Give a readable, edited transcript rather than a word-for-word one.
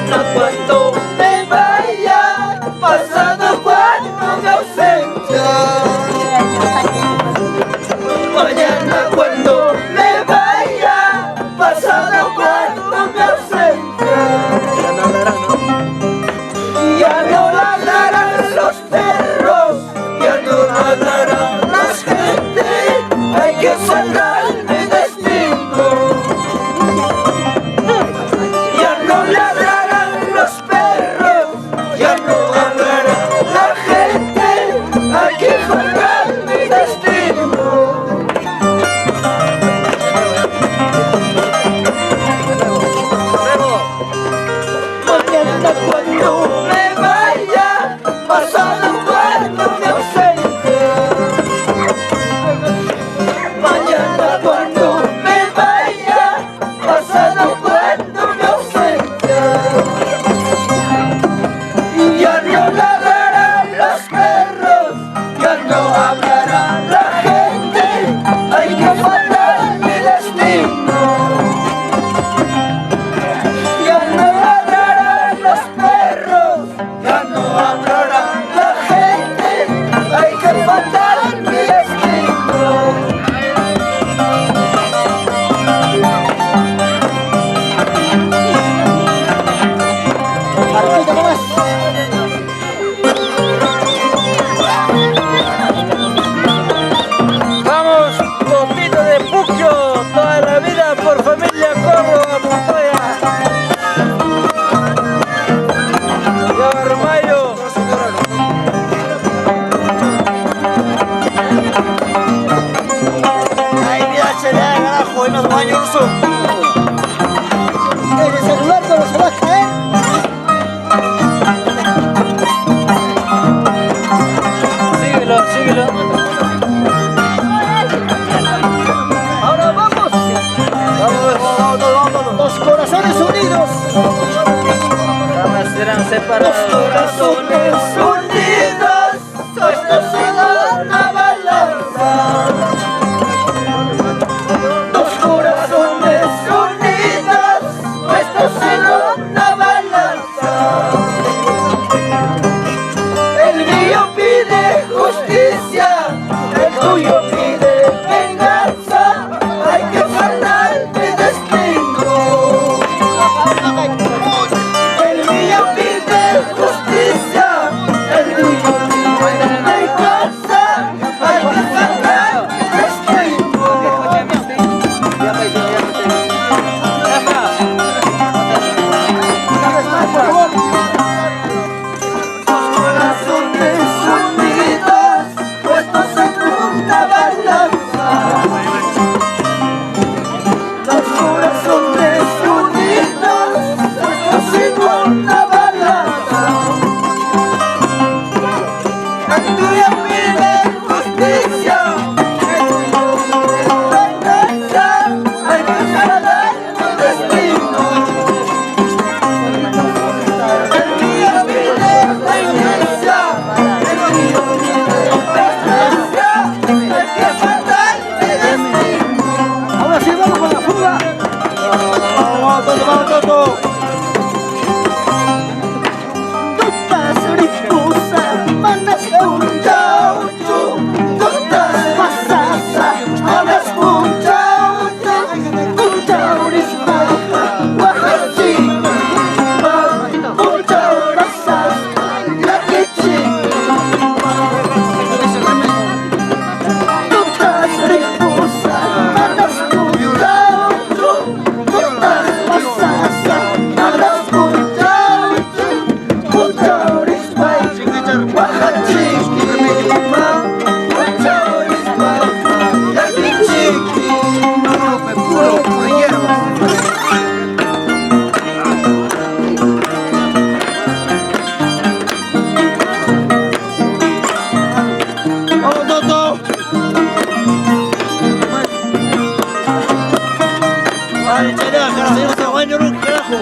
Mañana cuando me vaya, pasado cuando me ausencia. Mañana cuando me vaya, pasado cuando me ausencia. Ya no ladrarán los perros, ya no ladrarán la gente, hay que sacar mi destino. Ya no ladrarán los perros, ya no ladrarán la gente, hay que sacar mi destino. Mañana cuando me vaya, pasado cuando me ausente. Mañana cuando me vaya, pasado cuando me ausente. Ya no ladrarán los perros, ya no hablará la gente, hay que faltar mi destino. Ya no ladrarán los perros, ya no hablará la gente, hay que faltar mi destino. Vamos, Totito de Puquio, toda la vida por familia Córdoba, Montoya. Ya, Armayo. Ay, mira, chelea, carajo, y nos baño uso. El celular no se va a caer. Síguelo, síguelo. Ahora vamos. Los corazones unidos. Jamás serán Los separados. corazones unidos, puestos en una balanza. Los corazones unidos, puestos en una balanza. El mío pide justicia, el tuyo pide venganza. Hay que ganar mi destino. El mío pide justicia, el tuyo pide venganza. Hay que ganar mi destino. Una vez más, por favor. Los corazones unidos, puestos en una balanza. Los corazones unidos, puestos en una balanza. El tuyo pide justicia, el tuyo pide venganza. Hay que ganar mi destino. El mío pide venganza, el tuyo pide venganza. Hay que ganar mi destino. Ahora sí vamos con la fuga. Vamos, Toto. Tutas ripusa, manas punjauju. Tutas masasa, manas punjauju. Punjauris maha, wahaji. Punjaurasas, lakichi. Tutas ripusa, manas punjauju. Tutas masasa, manas punjauju. Punjauris maha, wahaji. Punjauris maha, lakichi. Vamos, Toto. Vale, chelea, carajo, seguimos a baño, carajo.